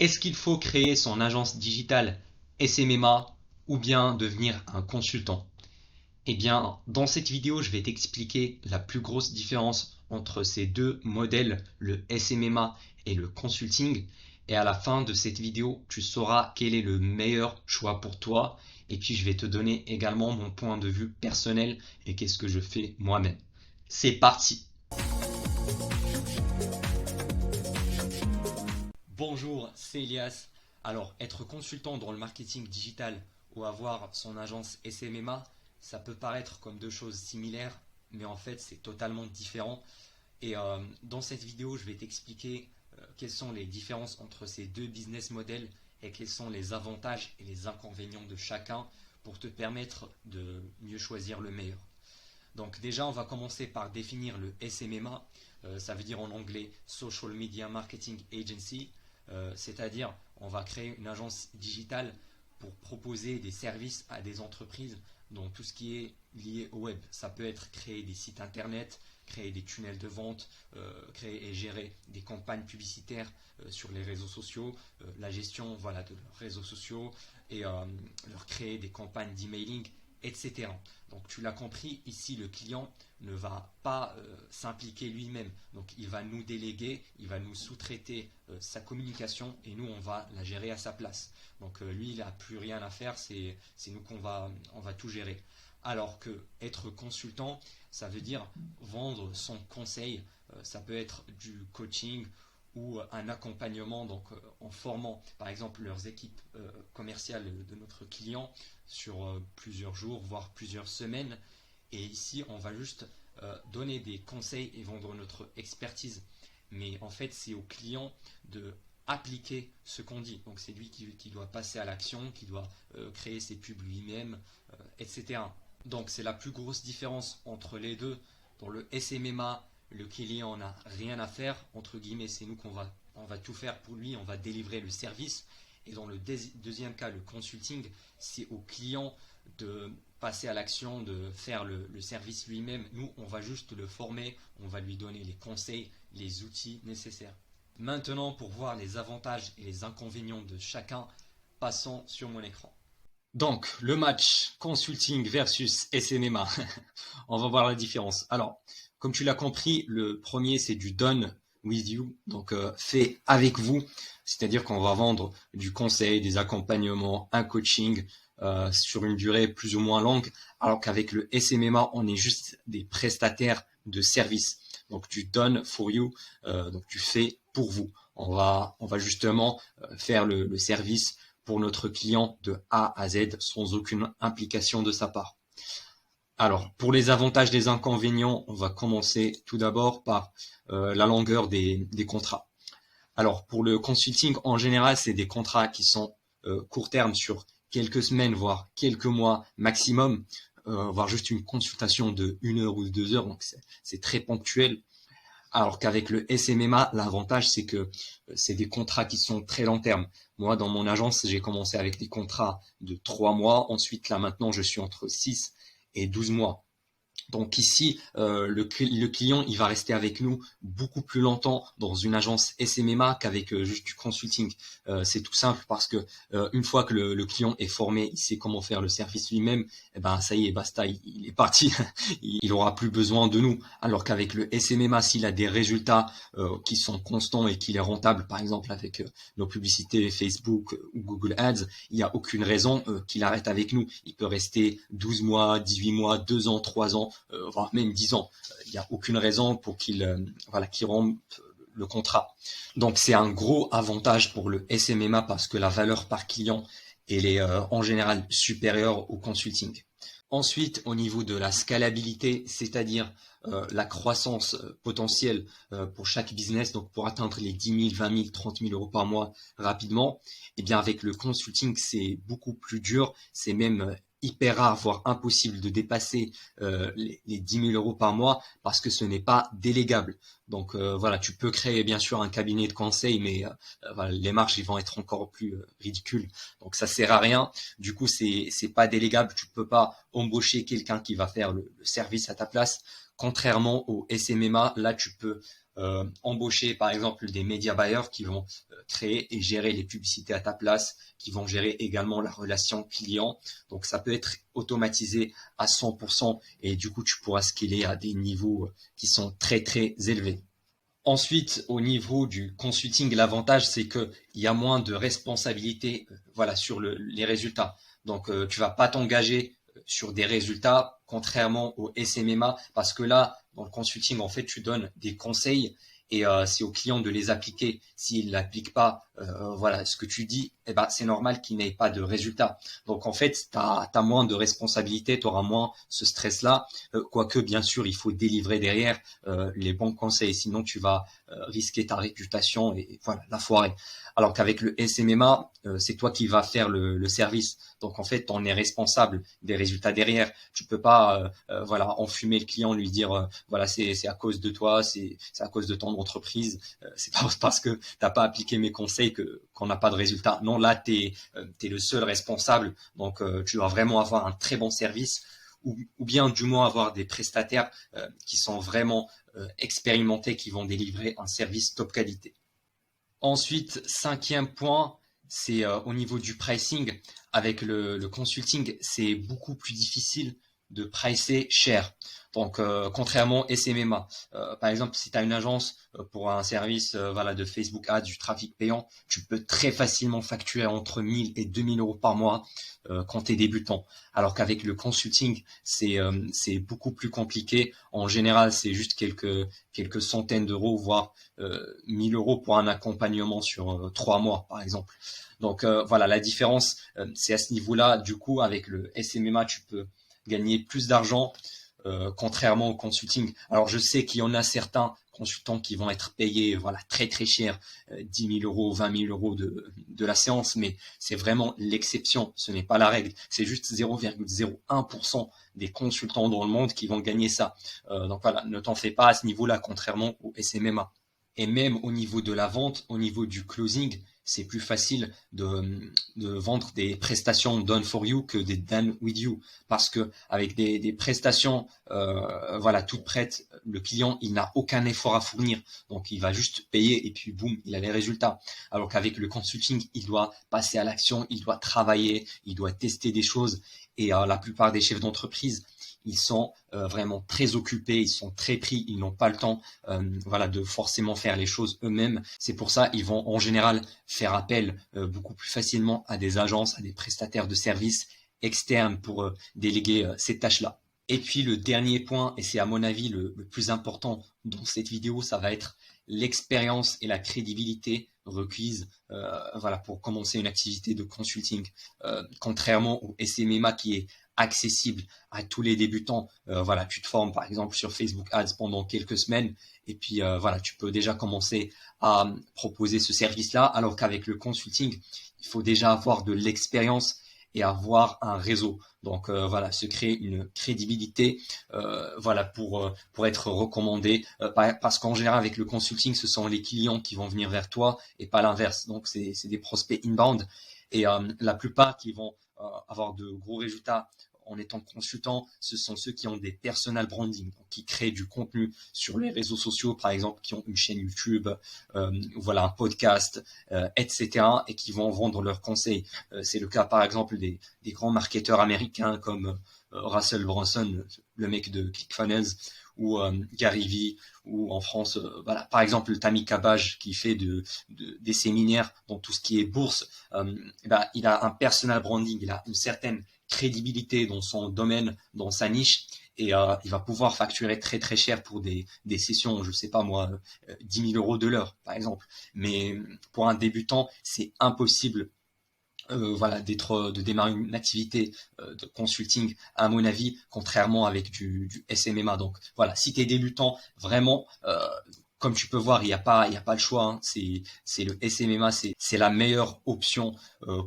Est-ce qu'il faut créer son agence digitale SMMA ou bien devenir un consultant? Eh bien, dans cette vidéo, je vais t'expliquer la plus grosse différence entre ces deux modèles, le SMMA et le consulting. Et à la fin de cette vidéo, tu sauras quel est le meilleur choix pour toi. Et puis, je vais te donner également mon point de vue personnel et qu'est-ce que je fais moi-même. C'est parti! Bonjour, c'est Elias. Alors, être consultant dans le marketing digital ou avoir son agence SMMA, ça peut paraître comme deux choses similaires, mais en fait, c'est totalement différent. Et dans cette vidéo, je vais t'expliquer quelles sont les différences entre ces deux business models et quels sont les avantages et les inconvénients de chacun pour te permettre de mieux choisir le meilleur. Donc déjà, on va commencer par définir le SMMA. Ça veut dire en anglais Social Media Marketing Agency. C'est-à-dire on va créer une agence digitale pour proposer des services à des entreprises dans tout ce qui est lié au web. Ça peut être créer des sites internet, créer des tunnels de vente, créer et gérer des campagnes publicitaires sur les réseaux sociaux, la gestion voilà, de leurs réseaux sociaux et leur créer des campagnes d'emailing, etc. Donc tu l'as compris, ici le client ne va pas s'impliquer lui-même. Donc il va nous déléguer, il va nous sous-traiter sa communication et nous on va la gérer à sa place. Donc lui il n'a plus rien à faire, c'est nous on va tout gérer. Alors que être consultant, ça veut dire vendre son conseil. Ça peut être du coaching ou un accompagnement donc en formant par exemple leurs équipes commerciales de notre client sur plusieurs jours voire plusieurs semaines, et ici on va juste donner des conseils et vendre notre expertise, mais en fait c'est au client de appliquer ce qu'on dit, donc c'est lui qui doit passer à l'action, qui doit créer ses pubs lui-même, etc. Donc c'est la plus grosse différence entre les deux. Dans le SMMA, le client n'a rien à faire, entre guillemets, c'est nous on va tout faire pour lui, on va délivrer le service. Et dans le deuxième cas, le consulting, c'est au client de passer à l'action, de faire le service lui-même. Nous, on va juste le former, on va lui donner les conseils, les outils nécessaires. Maintenant, pour voir les avantages et les inconvénients de chacun, passons sur mon écran. Donc, le match consulting versus SMMA. On va voir la différence. Alors, comme tu l'as compris, le premier, c'est du done with you, donc fait avec vous. C'est-à-dire qu'on va vendre du conseil, des accompagnements, un coaching sur une durée plus ou moins longue, alors qu'avec le SMMA, on est juste des prestataires de services. Donc, tu done for you, donc tu fais pour vous. On va justement faire le service pour notre client de A à Z sans aucune implication de sa part. Alors, pour les avantages et les inconvénients, on va commencer tout d'abord par la longueur des contrats. Alors, pour le consulting, en général, c'est des contrats qui sont court terme sur quelques semaines, voire quelques mois maximum, voire juste une consultation de 1 heure ou 2 heures, donc c'est très ponctuel. Alors qu'avec le SMMA, l'avantage, c'est que c'est des contrats qui sont très long terme. Moi, dans mon agence, j'ai commencé avec des contrats de 3 mois. Ensuite, là, maintenant, je suis entre 6 et 12 mois. Donc ici, le client, il va rester avec nous beaucoup plus longtemps dans une agence SMMA qu'avec juste du consulting. C'est tout simple parce que une fois que le client est formé, il sait comment faire le service lui-même, et ben ça y est, basta, il est parti, il aura plus besoin de nous. Alors qu'avec le SMMA, s'il a des résultats qui sont constants et qu'il est rentable, par exemple avec nos publicités Facebook ou Google Ads, il n'y a aucune raison qu'il arrête avec nous. Il peut rester 12 mois, 18 mois, 2 ans, 3 ans, voire même 10 ans. Il n'y a aucune raison pour qu'il rompe le contrat. Donc c'est un gros avantage pour le SMMA parce que la valeur par client elle est en général supérieure au consulting. Ensuite, au niveau de la scalabilité, c'est-à-dire la croissance potentielle pour chaque business, donc pour atteindre les 10 000, 20 000, 30 000 euros par mois rapidement, eh bien avec le consulting, c'est beaucoup plus dur, c'est même hyper rare, voire impossible de dépasser les 10 000 euros par mois parce que ce n'est pas délégable. Donc voilà, tu peux créer bien sûr un cabinet de conseil, mais voilà, les marges ils vont être encore plus ridicules. Donc ça sert à rien. Du coup, c'est pas délégable. Tu peux pas embaucher quelqu'un qui va faire le service à ta place. Contrairement au SMMA, là tu peux embaucher par exemple des média buyers qui vont créer et gérer les publicités à ta place, qui vont gérer également la relation client. Donc ça peut être automatisé à 100% et du coup tu pourras scaler à des niveaux qui sont très très élevés. Ensuite, au niveau du consulting, l'avantage, c'est qu'il y a moins de responsabilité, voilà, sur les résultats. Donc, tu vas pas t'engager sur des résultats, contrairement au SMMA, parce que là, dans le consulting, en fait, tu donnes des conseils et c'est au client de les appliquer. S'il n'applique pas, voilà, ce que tu dis, eh ben, c'est normal qu'il n'ait pas de résultat. Donc, en fait, tu as moins de responsabilité, tu auras moins ce stress-là. Quoique, bien sûr, il faut délivrer derrière les bons conseils, sinon tu vas risquer ta réputation et voilà, la foirer. Alors qu'avec le SMMA, c'est toi qui vas faire le service. Donc en fait, on est responsable des résultats derrière. Tu peux pas voilà, enfumer le client, lui dire voilà, c'est à cause de toi, c'est à cause de ton entreprise, c'est pas parce que t'as pas appliqué mes conseils qu'on n'a pas de résultat. Non, là t'es le seul responsable. Donc tu dois vraiment avoir un très bon service ou bien du moins avoir des prestataires qui sont vraiment expérimentés, qui vont délivrer un service top qualité. Ensuite, cinquième point, c'est au niveau du pricing. Avec le consulting, c'est beaucoup plus difficile de pricer cher. Donc, contrairement SMMA, par exemple, si tu as une agence pour un service voilà, de Facebook Ads, du trafic payant, tu peux très facilement facturer entre 1000 et 2000 euros par mois quand tu es débutant. Alors qu'avec le consulting, c'est beaucoup plus compliqué. En général, c'est juste quelques centaines d'euros, voire 1000 euros pour un accompagnement sur 3 mois, par exemple. Donc voilà, la différence, c'est à ce niveau-là. Du coup, avec le SMMA, tu peux gagner plus d'argent, contrairement au consulting. Alors, je sais qu'il y en a certains consultants qui vont être payés voilà, très très cher, 10 000 euros, 20 000 euros de la séance, mais c'est vraiment l'exception, ce n'est pas la règle. C'est juste 0,01% des consultants dans le monde qui vont gagner ça. Donc voilà, ne t'en fais pas à ce niveau-là, contrairement au SMMA. Et même au niveau de la vente, au niveau du closing, c'est plus facile de vendre des prestations done for you que des done with you. Parce que avec des prestations voilà, toutes prêtes, le client, il n'a aucun effort à fournir. Donc, il va juste payer et puis boum, il a les résultats. Alors qu'avec le consulting, il doit passer à l'action, il doit travailler, il doit tester des choses. Et la plupart des chefs d'entreprise, ils sont vraiment très occupés, ils sont très pris, ils n'ont pas le temps voilà, de forcément faire les choses eux-mêmes. C'est pour ça ils vont en général faire appel beaucoup plus facilement à des agences, à des prestataires de services externes pour déléguer ces tâches-là. Et puis le dernier point, et c'est à mon avis le plus important dans cette vidéo, ça va être l'expérience et la crédibilité requise voilà, pour commencer une activité de consulting. Contrairement au SMMA qui est accessible à tous les débutants. Voilà, tu te formes par exemple sur Facebook Ads pendant quelques semaines et puis voilà, tu peux déjà commencer à proposer ce service-là. Alors qu'avec le consulting, il faut déjà avoir de l'expérience et avoir un réseau. Donc voilà, se créer une crédibilité, voilà pour être recommandé. Parce qu'en général avec le consulting, ce sont les clients qui vont venir vers toi et pas l'inverse. Donc c'est des prospects inbound et la plupart qui vont avoir de gros résultats en étant consultant, ce sont ceux qui ont des personal branding, donc qui créent du contenu sur les réseaux sociaux, par exemple, qui ont une chaîne YouTube, voilà, un podcast, etc., et qui vont vendre leurs conseils. C'est le cas, par exemple, des grands marketeurs américains comme Russell Brunson, le mec de ClickFunnels, ou Gary Vee, ou en France, voilà, par exemple, Tammy Cabage qui fait des séminaires dans tout ce qui est bourse. Ben, il a un personal branding, il a une certaine crédibilité dans son domaine, dans sa niche, et il va pouvoir facturer très très cher pour des sessions, je sais pas moi, 10 000 euros de l'heure, par exemple. Mais pour un débutant, c'est impossible voilà, de démarrer une activité de consulting, à mon avis, contrairement avec du SMMA. Donc voilà, si tu es débutant, vraiment, comme tu peux voir, il n'y a pas le choix. Hein. C'est le SMMA, c'est la meilleure option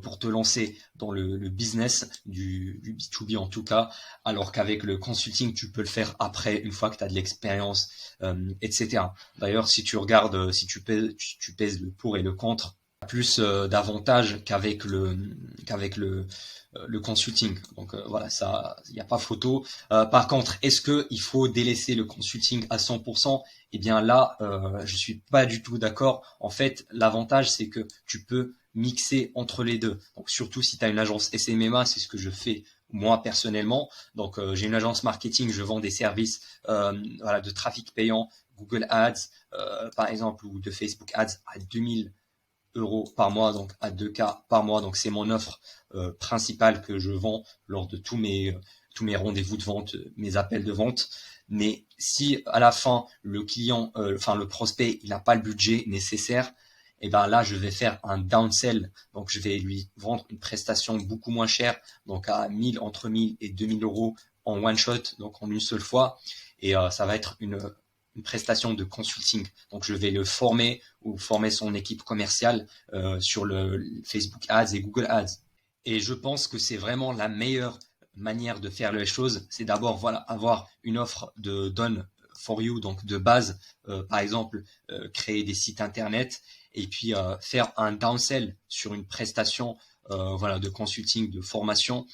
pour te lancer dans le business du B2B en tout cas, alors qu'avec le consulting, tu peux le faire après, une fois que tu as de l'expérience, etc. D'ailleurs, si tu regardes, si tu pèses le pour et le contre, plus d'avantages qu'avec le consulting. Donc voilà, ça, il n'y a pas photo. Par contre, est-ce que il faut délaisser le consulting à 100%? Eh bien là, je suis pas du tout d'accord. En fait, l'avantage, c'est que tu peux mixer entre les deux. Donc surtout si tu as une agence SMMA, c'est ce que je fais moi personnellement. Donc j'ai une agence marketing, je vends des services voilà, de trafic payant, Google Ads par exemple, ou de Facebook Ads à 2 000 € par mois, donc à 2K par mois. Donc c'est mon offre principale que je vends lors de tous mes rendez-vous de vente, mes appels de vente. Mais si à la fin le client, le prospect, il n'a pas le budget nécessaire, et ben là je vais faire un downsell. Donc je vais lui vendre une prestation beaucoup moins chère, donc à 1000, entre 1000 et 2000 € en one shot, donc en une seule fois. Et ça va être une prestation de consulting. Donc je vais le former ou former son équipe commerciale sur le Facebook Ads et Google Ads. Et je pense que c'est vraiment la meilleure manière de faire les choses. C'est d'abord voilà, avoir une offre de done for you, donc de base, par exemple créer des sites internet et puis faire un downsell sur une prestation voilà, de consulting, de formation,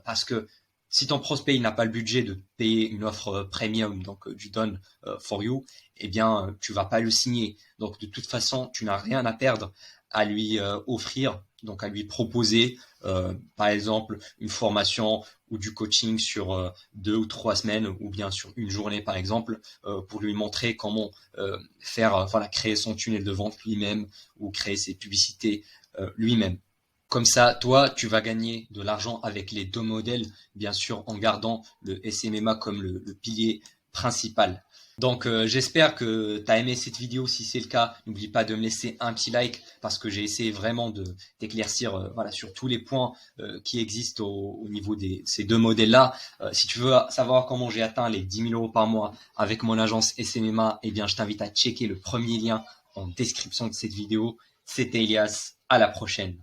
parce que si ton prospect n'a pas le budget de payer une offre premium, donc du done for you, eh bien tu vas pas le signer. Donc de toute façon, tu n'as rien à perdre à lui offrir, donc à lui proposer par exemple une formation ou du coaching sur 2 ou 3 semaines ou bien sur une journée par exemple, pour lui montrer comment faire voilà, créer son tunnel de vente lui-même ou créer ses publicités lui-même. Comme ça, toi, tu vas gagner de l'argent avec les deux modèles, bien sûr, en gardant le SMMA comme le pilier principal. Donc, j'espère que tu as aimé cette vidéo. Si c'est le cas, n'oublie pas de me laisser un petit like parce que j'ai essayé vraiment de t'éclaircir voilà, sur tous les points qui existent au niveau de ces deux modèles-là. Si tu veux savoir comment j'ai atteint les 10 000 € par mois avec mon agence SMMA, eh bien, je t'invite à checker le premier lien en description de cette vidéo. C'était Elias. À la prochaine.